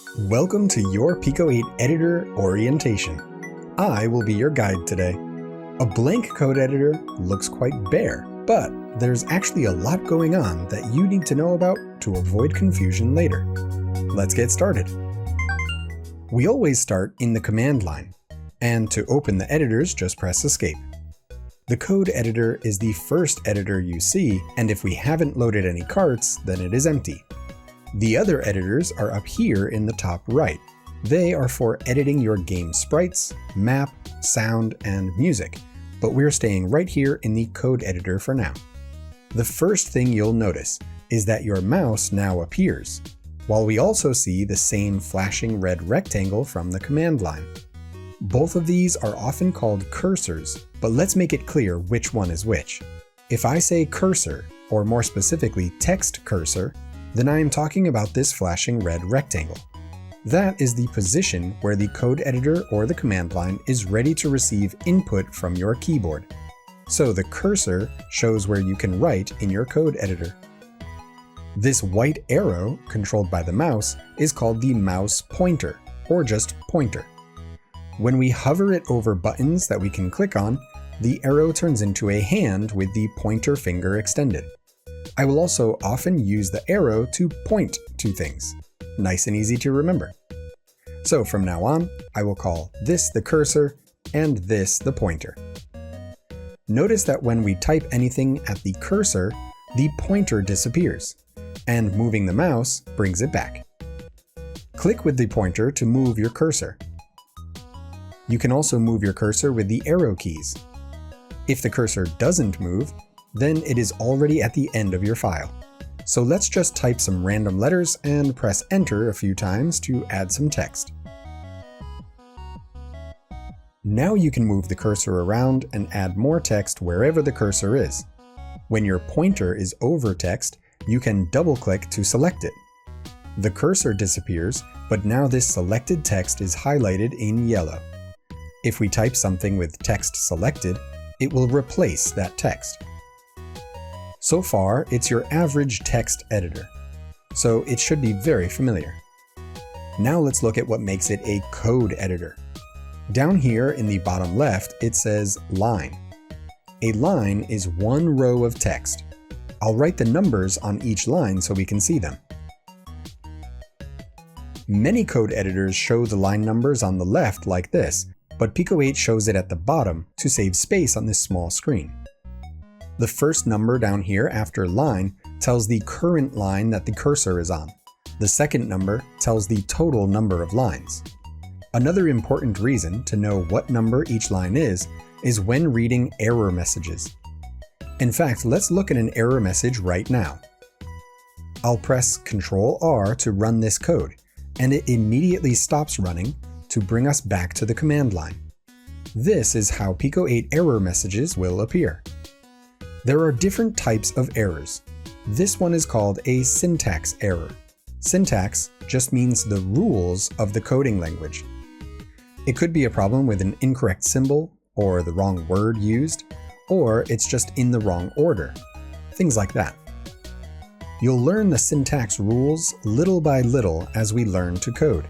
Welcome to your PICO-8 Editor Orientation. I will be your guide today. A blank code editor looks quite bare, but there's actually a lot going on that you need to know about to avoid confusion later. Let's get started. We always start in the command line, and to open the editors, just press Escape. The code editor is the first editor you see, and if we haven't loaded any carts, then it is empty. The other editors are up here in the top right. They are for editing your game sprites, map, sound, and music, but we're staying right here in the code editor for now. The first thing you'll notice is that your mouse now appears, while we also see the same flashing red rectangle from the command line. Both of these are often called cursors, but let's make it clear which one is which. If I say cursor, or more specifically text cursor, then I am talking about this flashing red rectangle. That is the position where the code editor or the command line is ready to receive input from your keyboard. So the cursor shows where you can write in your code editor. This white arrow, controlled by the mouse, is called the mouse pointer, or just pointer. When we hover it over buttons that we can click on, the arrow turns into a hand with the pointer finger extended. I will also often use the arrow to point to things. Nice and easy to remember. So from now on, I will call this the cursor and this the pointer. Notice that when we type anything at the cursor, the pointer disappears, and moving the mouse brings it back. Click with the pointer to move your cursor. You can also move your cursor with the arrow keys. If the cursor doesn't move, then it is already at the end of your file. So let's just type some random letters and press Enter a few times to add some text. Now you can move the cursor around and add more text wherever the cursor is. When your pointer is over text, you can double-click to select it. The cursor disappears, but now this selected text is highlighted in yellow. If we type something with text selected, it will replace that text. So far, it's your average text editor, so it should be very familiar. Now let's look at what makes it a code editor. Down here in the bottom left, it says line. A line is one row of text. I'll write the numbers on each line so we can see them. Many code editors show the line numbers on the left like this, but PICO-8 shows it at the bottom to save space on this small screen. The first number down here after line tells the current line that the cursor is on. The second number tells the total number of lines. Another important reason to know what number each line is when reading error messages. In fact, let's look at an error message right now. I'll press Ctrl-R to run this code, and it immediately stops running to bring us back to the command line. This is how PICO-8 error messages will appear. There are different types of errors. This one is called a syntax error. Syntax just means the rules of the coding language. It could be a problem with an incorrect symbol, or the wrong word used, or it's just in the wrong order. Things like that. You'll learn the syntax rules little by little as we learn to code.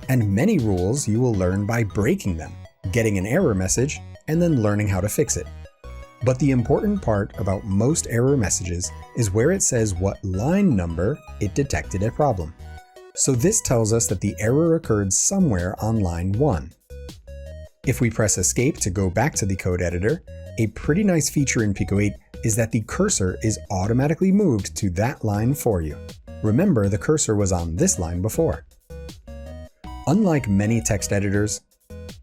And many rules you will learn by breaking them, getting an error message, and then learning how to fix it. But the important part about most error messages is where it says what line number it detected a problem. So this tells us that the error occurred somewhere on line 1. If we press Escape to go back to the code editor, a pretty nice feature in PICO-8 is that the cursor is automatically moved to that line for you. Remember, the cursor was on this line before. Unlike many text editors,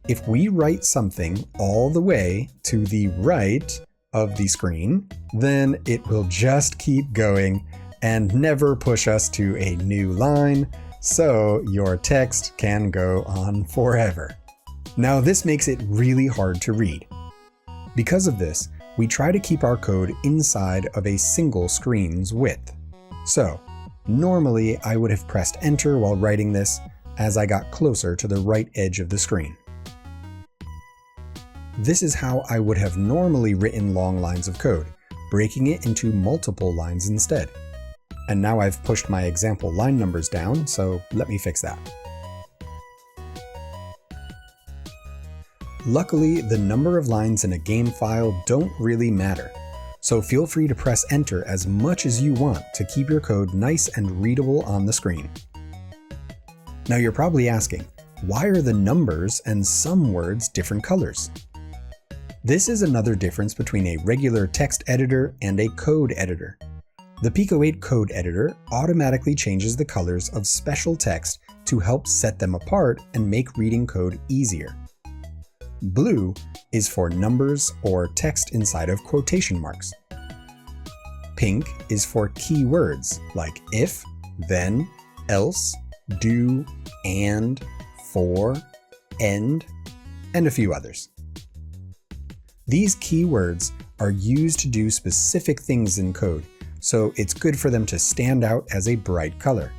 if we write something all the way to the right of the screen, then it will just keep going and never push us to a new line, so your text can go on forever. Now this makes it really hard to read. Because of this, we try to keep our code inside of a single screen's width. So, normally I would have pressed Enter while writing this, as I got closer to the right edge of the screen. This is how I would have normally written long lines of code, breaking it into multiple lines instead. And now I've pushed my example line numbers down, so let me fix that. Luckily, the number of lines in a game file don't really matter, so feel free to press enter as much as you want to keep your code nice and readable on the screen. Now you're probably asking, why are the numbers and some words different colors? This is another difference between a regular text editor and a code editor. The PICO-8 code editor automatically changes the colors of special text to help set them apart and make reading code easier. Blue is for numbers or text inside of quotation marks. Pink is for keywords like if, then, else, do, and, for, and a few others. These keywords are used to do specific things in code, so it's good for them to stand out as a bright color.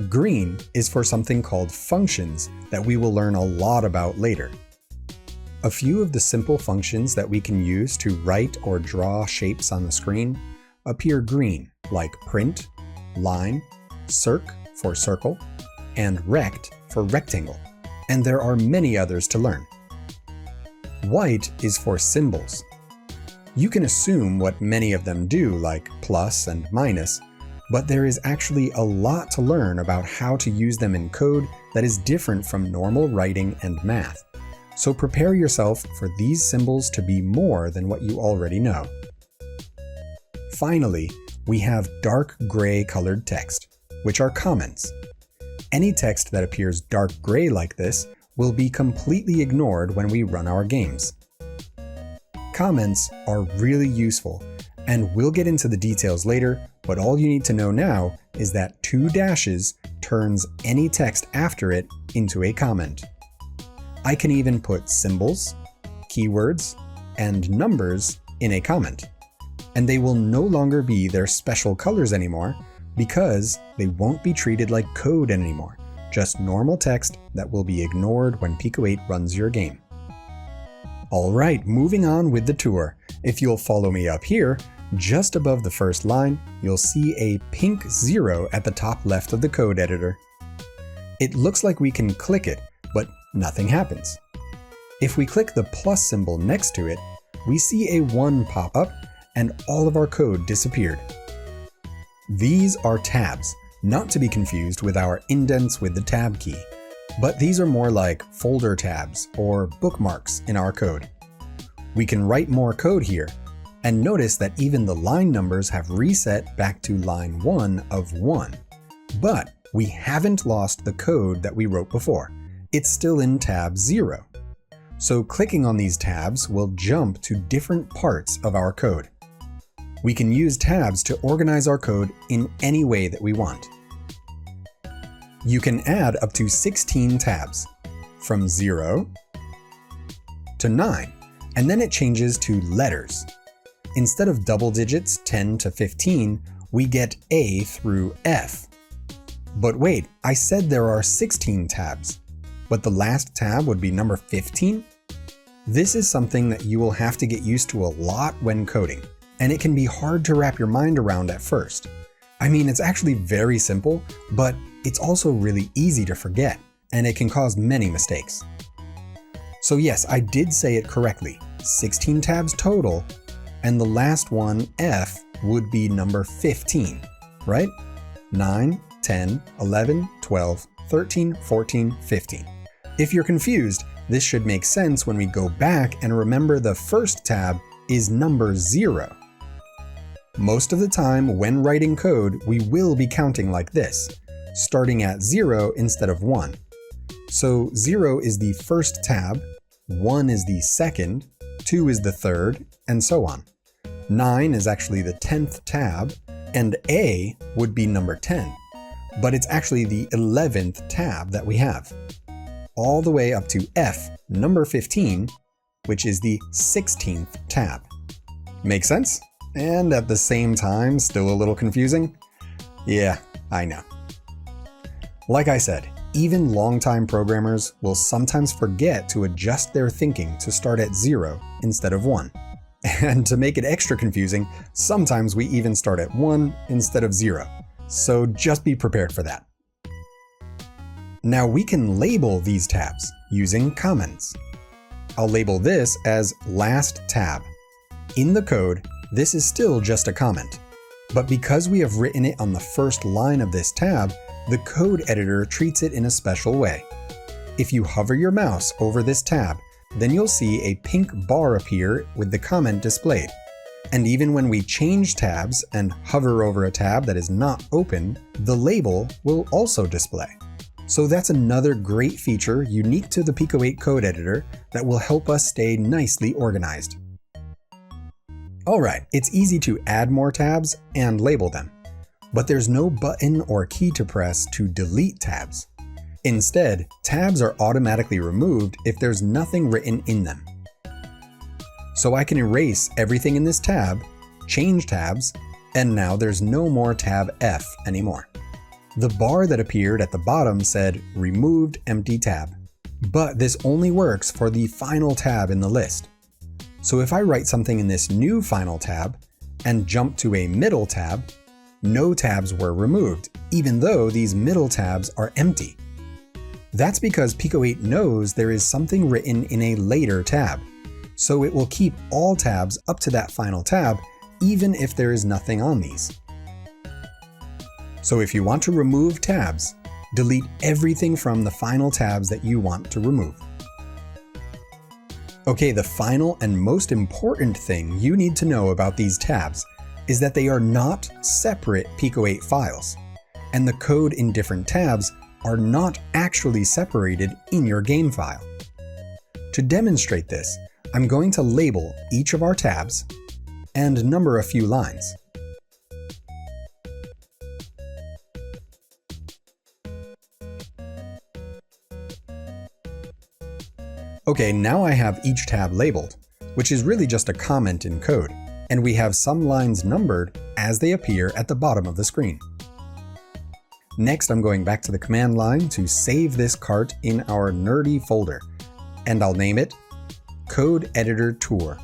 Green is for something called functions that we will learn a lot about later. A few of the simple functions that we can use to write or draw shapes on the screen appear green, like print, line, circ for circle, and rect for rectangle, and there are many others to learn. White is for symbols. You can assume what many of them do, like plus and minus, but there is actually a lot to learn about how to use them in code that is different from normal writing and math. So prepare yourself for these symbols to be more than what you already know. Finally, we have dark gray colored text, which are comments. Any text that appears dark gray like this will be completely ignored when we run our games. Comments are really useful, and we'll get into the details later, but all you need to know now is that 2 dashes turns any text after it into a comment. I can even put symbols, keywords, and numbers in a comment, and they will no longer be their special colors anymore because they won't be treated like code anymore, just normal text that will be ignored when PICO-8 runs your game. Alright, moving on with the tour. If you'll follow me up here, just above the first line, you'll see a pink 0 at the top left of the code editor. It looks like we can click it, but nothing happens. If we click the plus symbol next to it, we see a 1 pop up and all of our code disappeared. These are tabs, not to be confused with our indents with the tab key, but these are more like folder tabs or bookmarks in our code. We can write more code here, and notice that even the line numbers have reset back to line 1 of 1. But we haven't lost the code that we wrote before. It's still in tab 0. So clicking on these tabs will jump to different parts of our code. We can use tabs to organize our code in any way that we want. You can add up to 16 tabs, from 0 to 9, and then it changes to letters. Instead of double digits 10 to 15, we get A through F. But wait, I said there are 16 tabs, but the last tab would be number 15? This is something that you will have to get used to a lot when coding, and it can be hard to wrap your mind around at first. I mean, it's actually very simple, but it's also really easy to forget, and it can cause many mistakes. So yes, I did say it correctly, 16 tabs total, and the last one, F, would be number 15, right? 9, 10, 11, 12, 13, 14, 15. If you're confused, this should make sense when we go back and remember the first tab is number 0. Most of the time when writing code, we will be counting like this, starting at 0 instead of 1. So 0 is the first tab, 1 is the second, 2 is the third, and so on. 9 is actually the 10th tab, and A would be number 10, but it's actually the 11th tab that we have. All the way up to F, number 15, which is the 16th tab. Make sense? And at the same time, still a little confusing? Yeah, I know. Like I said, even longtime programmers will sometimes forget to adjust their thinking to start at 0 instead of 1. And to make it extra confusing, sometimes we even start at 1 instead of 0. So just be prepared for that. Now we can label these tabs using comments. I'll label this as last tab. In the code, this is still just a comment. But because we have written it on the first line of this tab, the code editor treats it in a special way. If you hover your mouse over this tab, then you'll see a pink bar appear with the comment displayed. And even when we change tabs and hover over a tab that is not open, the label will also display. So that's another great feature unique to the PICO-8 code editor that will help us stay nicely organized. Alright, it's easy to add more tabs and label them, but there's no button or key to press to delete tabs. Instead, tabs are automatically removed if there's nothing written in them. So I can erase everything in this tab, change tabs, and now there's no more tab F anymore. The bar that appeared at the bottom said removed empty tab, but this only works for the final tab in the list. So if I write something in this new final tab and jump to a middle tab, no tabs were removed, even though these middle tabs are empty. That's because PICO-8 knows there is something written in a later tab, so it will keep all tabs up to that final tab, even if there is nothing on these. So if you want to remove tabs, delete everything from the final tabs that you want to remove. Okay, the final and most important thing you need to know about these tabs is that they are not separate PICO-8 files, and the code in different tabs are not actually separated in your game file. To demonstrate this, I'm going to label each of our tabs and number a few lines. Okay, now I have each tab labeled, which is really just a comment in code, and we have some lines numbered as they appear at the bottom of the screen. Next, I'm going back to the command line to save this cart in our nerdy folder, and I'll name it Code Editor Tour.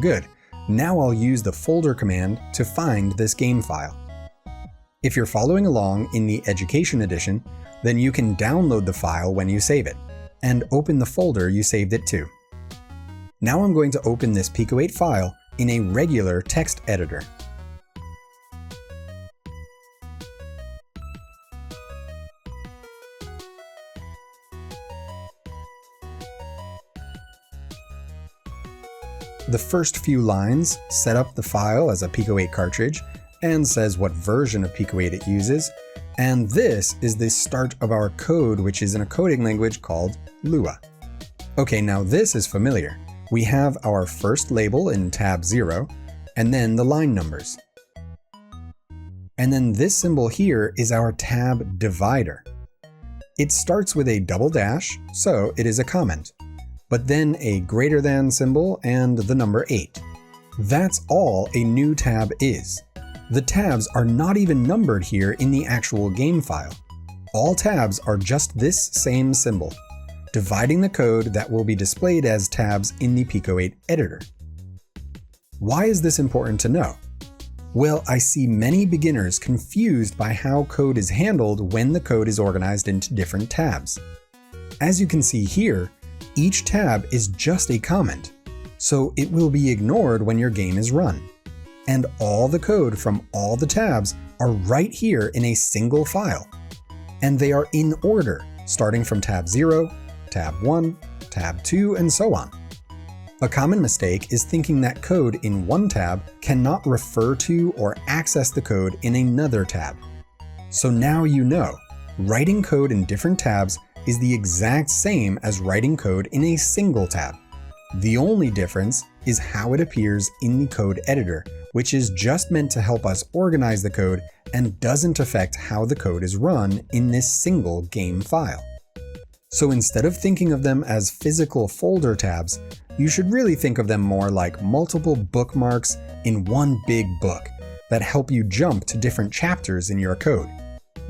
Good. Now I'll use the folder command to find this game file. If you're following along in the Education Edition, then you can download the file when you save it, and open the folder you saved it to. Now I'm going to open this PICO-8 file in a regular text editor. The first few lines set up the file as a PICO-8 cartridge and says what version of PICO-8 it uses, and this is the start of our code, which is in a coding language called Lua. Okay, now this is familiar. We have our first label in tab 0, and then the line numbers. And then this symbol here is our tab divider. It starts with a double dash, so it is a comment, but then a greater than symbol and the number 8. That's all a new tab is. The tabs are not even numbered here in the actual game file. All tabs are just this same symbol, dividing the code that will be displayed as tabs in the PICO-8 editor. Why is this important to know? Well, I see many beginners confused by how code is handled when the code is organized into different tabs. As you can see here, each tab is just a comment, so it will be ignored when your game is run. And all the code from all the tabs are right here in a single file. And they are in order, starting from tab 0, tab 1, tab 2, and so on. A common mistake is thinking that code in one tab cannot refer to or access the code in another tab. So now you know, writing code in different tabs is the exact same as writing code in a single tab. The only difference is how it appears in the code editor, which is just meant to help us organize the code and doesn't affect how the code is run in this single game file. So instead of thinking of them as physical folder tabs, you should really think of them more like multiple bookmarks in one big book that help you jump to different chapters in your code.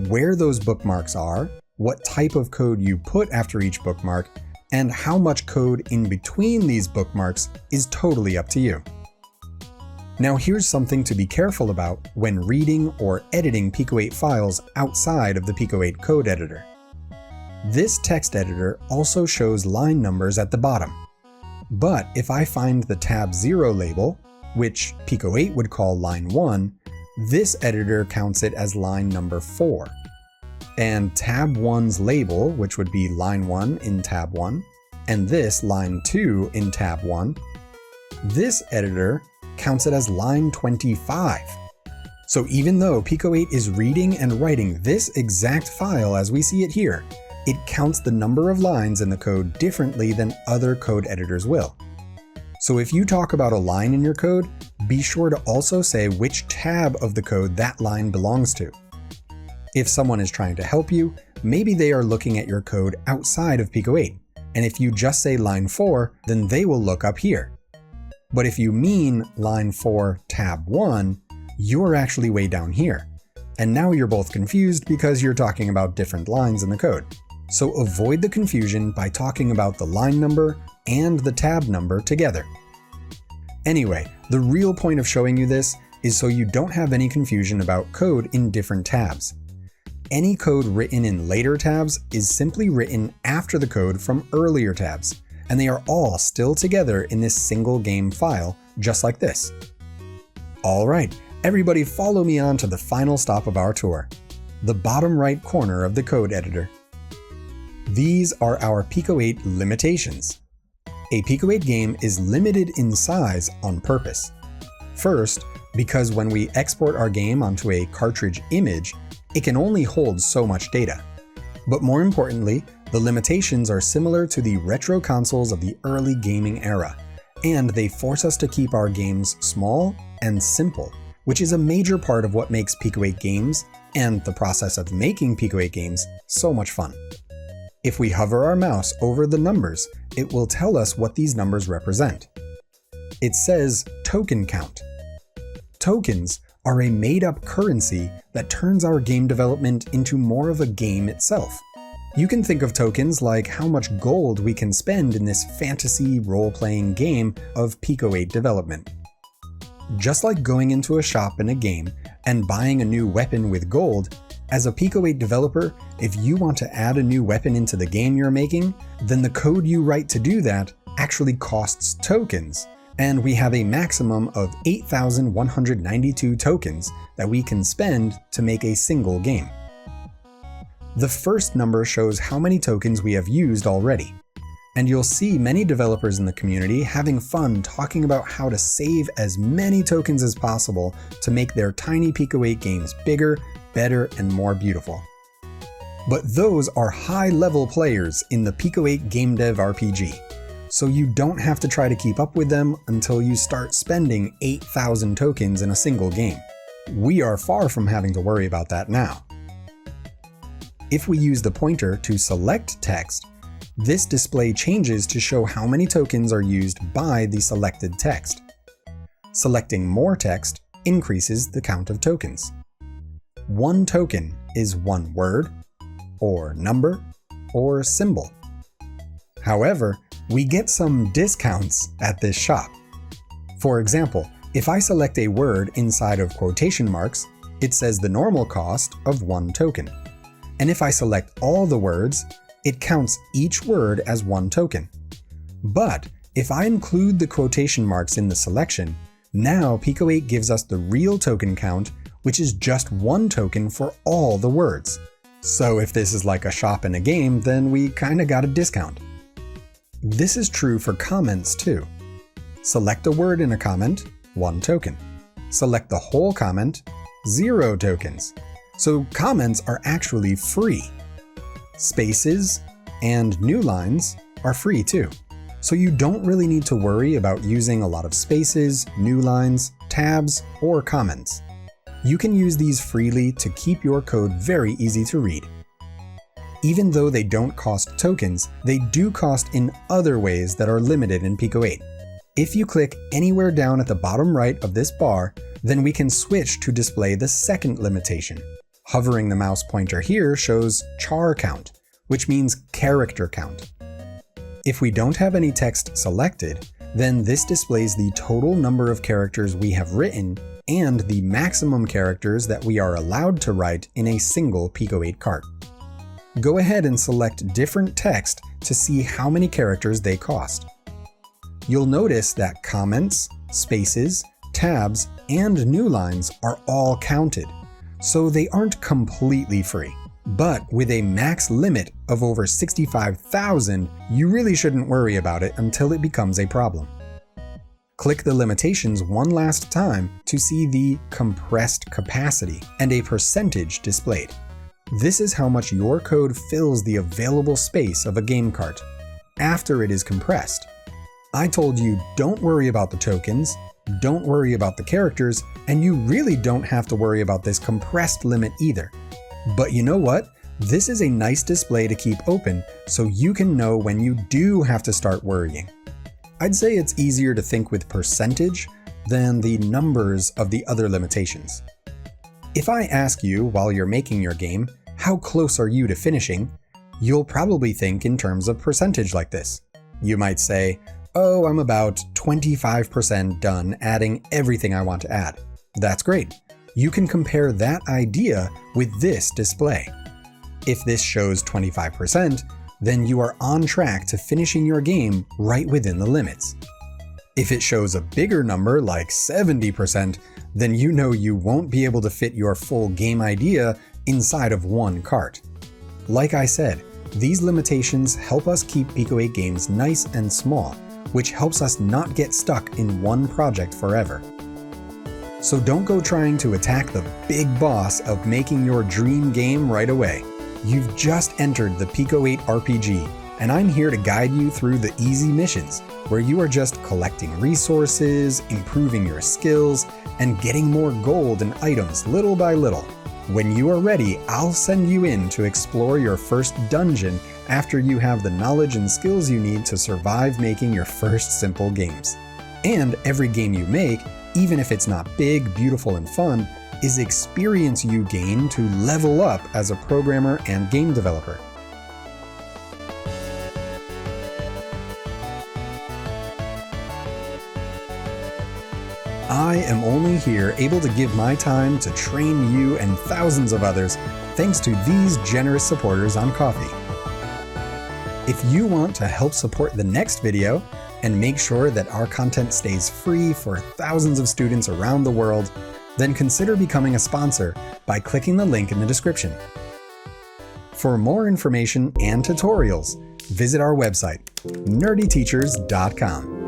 Where those bookmarks are, what type of code you put after each bookmark, and how much code in between these bookmarks is totally up to you. Now here's something to be careful about when reading or editing PICO-8 files outside of the PICO-8 code editor. This text editor also shows line numbers at the bottom. But if I find the tab 0 label, which PICO-8 would call line 1, this editor counts it as line number 4. And tab 1's label, which would be line 1 in tab 1, and this line 2 in tab 1, this editor counts it as line 25. So even though PICO-8 is reading and writing this exact file as we see it here, it counts the number of lines in the code differently than other code editors will. So if you talk about a line in your code, be sure to also say which tab of the code that line belongs to. If someone is trying to help you, maybe they are looking at your code outside of PICO-8, and if you just say line 4, then they will look up here. But if you mean line 4 tab 1, you're actually way down here. And now you're both confused because you're talking about different lines in the code. So avoid the confusion by talking about the line number and the tab number together. Anyway, the real point of showing you this is so you don't have any confusion about code in different tabs. Any code written in later tabs is simply written after the code from earlier tabs, and they are all still together in this single game file, just like this. Alright, everybody follow me on to the final stop of our tour, the bottom right corner of the code editor. These are our PICO-8 limitations. A PICO-8 game is limited in size on purpose. First, because when we export our game onto a cartridge image, it can only hold so much data. But more importantly, the limitations are similar to the retro consoles of the early gaming era, and they force us to keep our games small and simple, which is a major part of what makes PICO-8 games, and the process of making PICO-8 games, so much fun. If we hover our mouse over the numbers, it will tell us what these numbers represent. It says token count. Tokens are a made-up currency that turns our game development into more of a game itself. You can think of tokens like how much gold we can spend in this fantasy role-playing game of PICO-8 development. Just like going into a shop in a game and buying a new weapon with gold, as a PICO-8 developer, if you want to add a new weapon into the game you're making, then the code you write to do that actually costs tokens, and we have a maximum of 8,192 tokens that we can spend to make a single game. The first number shows how many tokens we have used already, and you'll see many developers in the community having fun talking about how to save as many tokens as possible to make their tiny PICO-8 games bigger, better, and more beautiful. But those are high-level players in the PICO-8 game dev RPG, so you don't have to try to keep up with them until you start spending 8,000 tokens in a single game. We are far from having to worry about that now. If we use the pointer to select text, this display changes to show how many tokens are used by the selected text. Selecting more text increases the count of tokens. One token is one word, or number, or symbol. However, we get some discounts at this shop. For example, if I select a word inside of quotation marks, it says the normal cost of one token. And if I select all the words, it counts each word as one token. But if I include the quotation marks in the selection, now PICO-8 gives us the real token count, which is just one token for all the words. So if this is like a shop in a game, then we kinda got a discount. This is true for comments too. Select a word in a comment, 1 token. Select the whole comment, 0 tokens. So comments are actually free. Spaces and new lines are free too. So you don't really need to worry about using a lot of spaces, new lines, tabs, or comments. You can use these freely to keep your code very easy to read. Even though they don't cost tokens, they do cost in other ways that are limited in PICO-8. If you click anywhere down at the bottom right of this bar, then we can switch to display the second limitation. Hovering the mouse pointer here shows char count, which means character count. If we don't have any text selected, then this displays the total number of characters we have written and the maximum characters that we are allowed to write in a single PICO-8 cart. Go ahead and select different text to see how many characters they cost. You'll notice that comments, spaces, tabs, and new lines are all counted, so they aren't completely free. But with a max limit of over 65,000, you really shouldn't worry about it until it becomes a problem. Click the limitations one last time to see the compressed capacity and a percentage displayed. This is how much your code fills the available space of a game cart after it is compressed. I told you don't worry about the tokens, don't worry about the characters, and you really don't have to worry about this compressed limit either. But you know what? This is a nice display to keep open so you can know when you do have to start worrying. I'd say it's easier to think with percentage than the numbers of the other limitations. If I ask you while you're making your game, how close are you to finishing? You'll probably think in terms of percentage like this. You might say, oh, I'm about 25% done adding everything I want to add. That's great. You can compare that idea with this display. If this shows 25%, then you are on track to finishing your game right within the limits. If it shows a bigger number like 70%, then you know you won't be able to fit your full game idea inside of one cart. Like I said, these limitations help us keep PICO-8 games nice and small, which helps us not get stuck in one project forever. So don't go trying to attack the big boss of making your dream game right away. You've just entered the PICO-8 RPG, and I'm here to guide you through the easy missions, where you are just collecting resources, improving your skills, and getting more gold and items little by little. When you are ready, I'll send you in to explore your first dungeon after you have the knowledge and skills you need to survive making your first simple games. And every game you make, even if it's not big, beautiful, and fun, is experience you gain to level up as a programmer and game developer. I am only here able to give my time to train you and thousands of others thanks to these generous supporters on Ko-fi. If you want to help support the next video and make sure that our content stays free for thousands of students around the world, then consider becoming a sponsor by clicking the link in the description. For more information and tutorials, visit our website, nerdyteachers.com.